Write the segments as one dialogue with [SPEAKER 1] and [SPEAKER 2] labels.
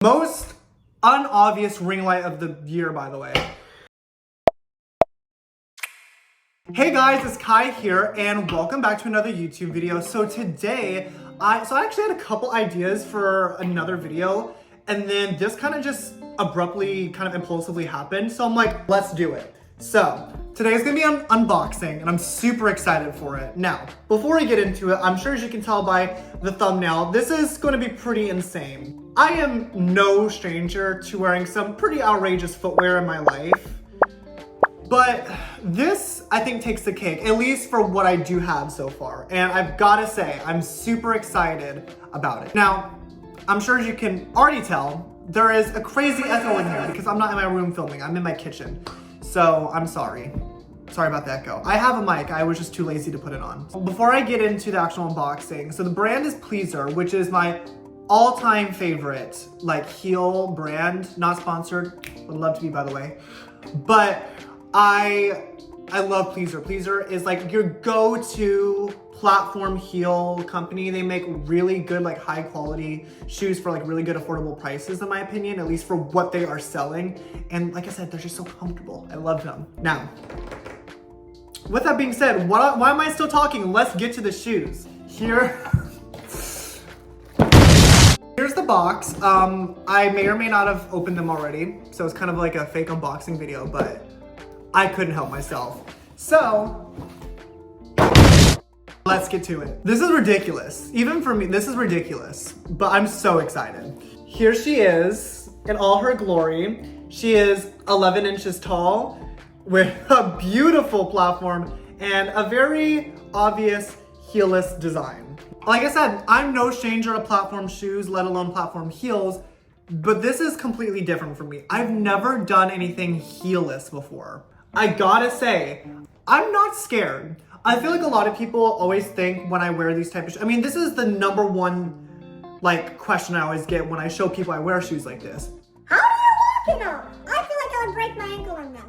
[SPEAKER 1] Most unobvious ring light of the year, by the way. Hey guys, it's Kai here, and welcome back to another YouTube video. So today, I actually had a couple ideas for another video, and then this kind of just abruptly, kind of impulsively happened. So I'm like, let's do it. So today's gonna be an unboxing, and I'm super excited for it. Now, before we get into it, I'm sure as you can tell by the thumbnail, this is gonna be pretty insane. I am no stranger to wearing some pretty outrageous footwear in my life, but this, I think, takes the cake, at least for what I do have so far. And I've gotta say, I'm super excited about it. Now, I'm sure as you can already tell, there is a crazy echo in here because I'm not in my room filming, I'm in my kitchen. So I'm sorry. Sorry about the echo. I have a mic, I was just too lazy to put it on. Before I get into the actual unboxing, so the brand is Pleaser, which is my all-time favorite, like, heel brand. Not sponsored, would love to be, by the way. But I love Pleaser. Pleaser is like your go-to platform heel company. They make really good, like, high quality shoes for like really good affordable prices, in my opinion, at least for what they are selling. And like I said, they're just so comfortable. I love them. Now, with that being said, why am I still talking? Let's get to the shoes. Here's the box. I may or may not have opened them already, so it's kind of like a fake unboxing video, but I couldn't help myself. So, let's get to it. This is ridiculous. Even for me, this is ridiculous, but I'm so excited. Here she is in all her glory. She is 11 inches tall with a beautiful platform and a very obvious heelless design. Like I said, I'm no stranger to platform shoes, let alone platform heels, but this is completely different for me. I've never done anything heelless before. I gotta say, I'm not scared. I feel like a lot of people always think when I wear these type of shoes, I mean, this is the number one, like, question I always get when I show people I wear shoes like this.
[SPEAKER 2] How do you walk in them? I feel like I would break my ankle in them.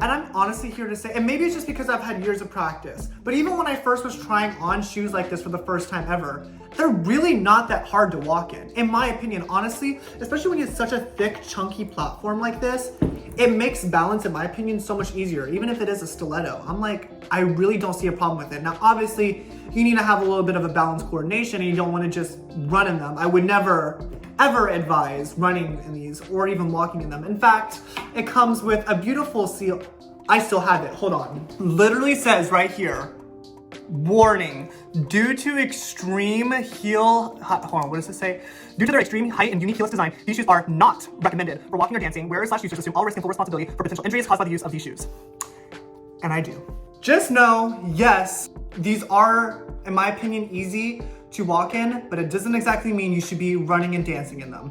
[SPEAKER 1] And I'm honestly here to say, and maybe it's just because I've had years of practice, but even when I first was trying on shoes like this for the first time ever, they're really not that hard to walk in my opinion, honestly, especially when you have such a thick, chunky platform like this. It makes balance, in my opinion, so much easier, even if it is a stiletto. I'm like, I really don't see a problem with it. Now, obviously, you need to have a little bit of a balance coordination and you don't want to just run in them. I would never, ever advise running in these or even walking in them. In fact, it comes with a beautiful seal. I still have it, hold on. Literally says right here, warning, due to extreme heel, hold on, what does it say? Due to their extreme height and unique heelless design, these shoes are not recommended for walking or dancing. Wearers/users assume all risk and full responsibility for potential injuries caused by the use of these shoes. And I do. Just know, yes, these are, in my opinion, easy to walk in, but it doesn't exactly mean you should be running and dancing in them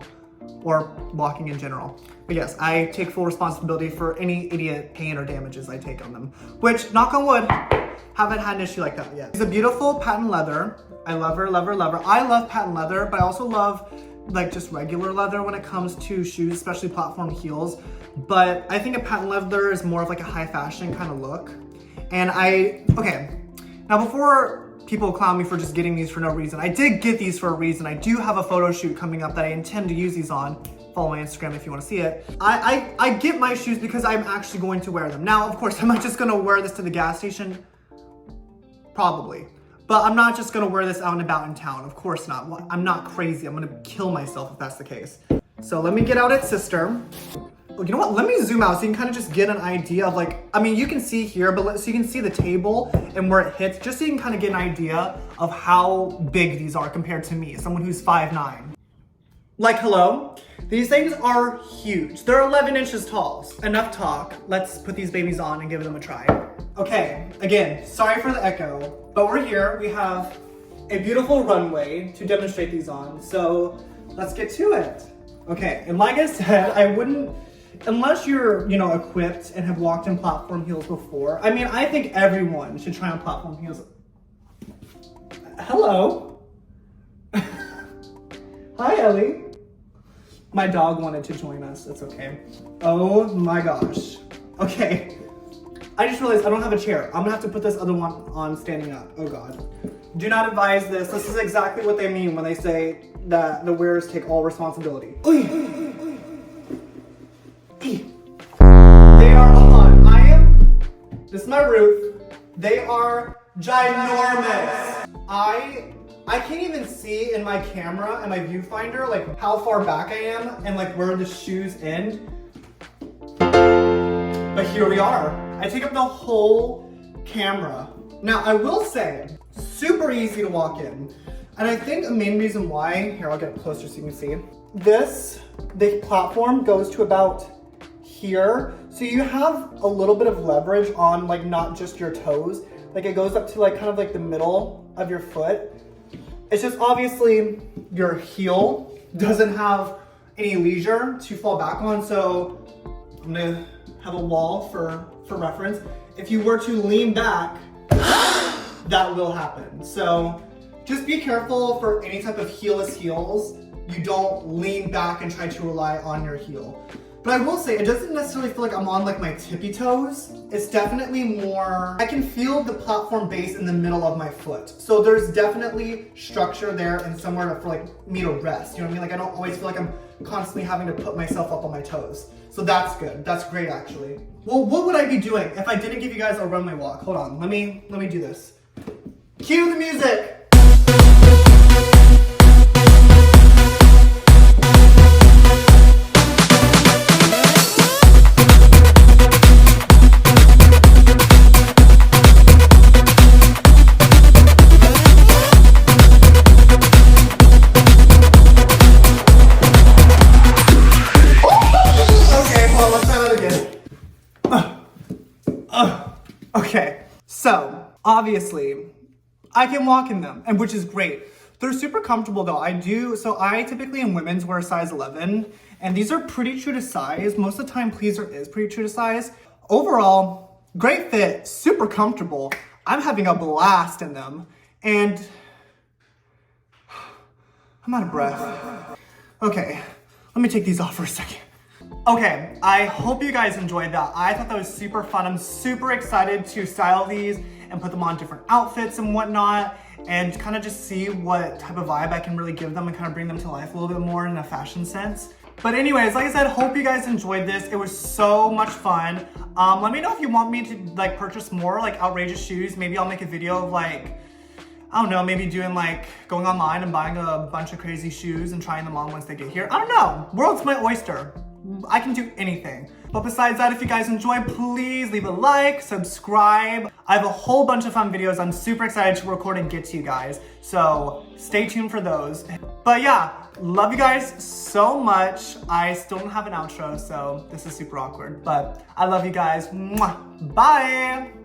[SPEAKER 1] or walking in general. But yes, I take full responsibility for any idiot pain or damages I take on them, which, knock on wood, haven't had an issue like that yet. It's a beautiful patent leather. I love her, love her, love her. I love patent leather, but I also love like just regular leather when it comes to shoes, especially platform heels. But I think a patent leather is more of like a high fashion kind of look. And okay, now before people clown me for just getting these for no reason, I did get these for a reason. I do have a photo shoot coming up that I intend to use these on. Follow my Instagram if you want to see it. I get my shoes because I'm actually going to wear them. Now, of course, am I just gonna wear this to the gas station? Probably. But I'm not just gonna wear this out and about in town. Of course not. I'm not crazy. I'm gonna kill myself if that's the case. So let me get out its sister. You know what? Let me zoom out so you can kind of just get an idea of, like, I mean, you can see here, but so you can see the table and where it hits, just so you can kind of get an idea of how big these are compared to me, someone who's 5'9". Like, hello? These things are huge. They're 11 inches tall. Enough talk. Let's put these babies on and give them a try. Okay, again, sorry for the echo, but we're here. We have a beautiful runway to demonstrate these on, so let's get to it. Okay, and like I said, I wouldn't, unless you're, equipped and have walked in platform heels before. I mean, I think everyone should try on platform heels. Hello. Hi, Ellie. My dog wanted to join us, it's okay. Oh my gosh. Okay, I just realized I don't have a chair. I'm gonna have to put this other one on standing up. Oh God. Do not advise this. This is exactly what they mean when they say that the wearers take all responsibility. They are on. This is my roof. They are ginormous. I can't even see in my camera and my viewfinder like how far back I am and like where the shoes end. But here we are. I take up the whole camera. Now I will say, super easy to walk in. And I think the main reason why, here I'll get closer so you can see. The platform goes to about here. So you have a little bit of leverage on like not just your toes. Like it goes up to like kind of like the middle of your foot. It's just obviously your heel doesn't have any leisure to fall back on. So I'm gonna have a wall for reference. If you were to lean back, that will happen. So just be careful for any type of heelless heels. You don't lean back and try to rely on your heel. But I will say, it doesn't necessarily feel like I'm on like my tippy toes. It's definitely more, I can feel the platform base in the middle of my foot. So there's definitely structure there and somewhere for like me to rest. You know what I mean? Like I don't always feel like I'm constantly having to put myself up on my toes. So that's good. That's great actually. Well, what would I be doing if I didn't give you guys a runway walk? Hold on, let me do this. Cue the music. Okay, so obviously I can walk in them, and which is great. They're super comfortable though. I typically in women's wear a size 11, and these are pretty true to size. Most of the time Pleaser is pretty true to size. Overall, great fit, super comfortable. I'm having a blast in them, and I'm out of breath. Okay, let me take these off for a second. Okay, I hope you guys enjoyed that. I thought that was super fun. I'm super excited to style these and put them on different outfits and whatnot, and kind of just see what type of vibe I can really give them and kind of bring them to life a little bit more in a fashion sense. But anyways, like I said, hope you guys enjoyed this. It was so much fun. Let me know if you want me to like purchase more like outrageous shoes. Maybe I'll make a video of like, I don't know, maybe doing like going online and buying a bunch of crazy shoes and trying them on once they get here. I don't know, world's my oyster. I can do anything. But besides that, if you guys enjoyed, please leave a like, subscribe. I have a whole bunch of fun videos I'm super excited to record and get to you guys. So stay tuned for those. But yeah, love you guys so much. I still don't have an outro, so this is super awkward. But I love you guys. Mwah. Bye.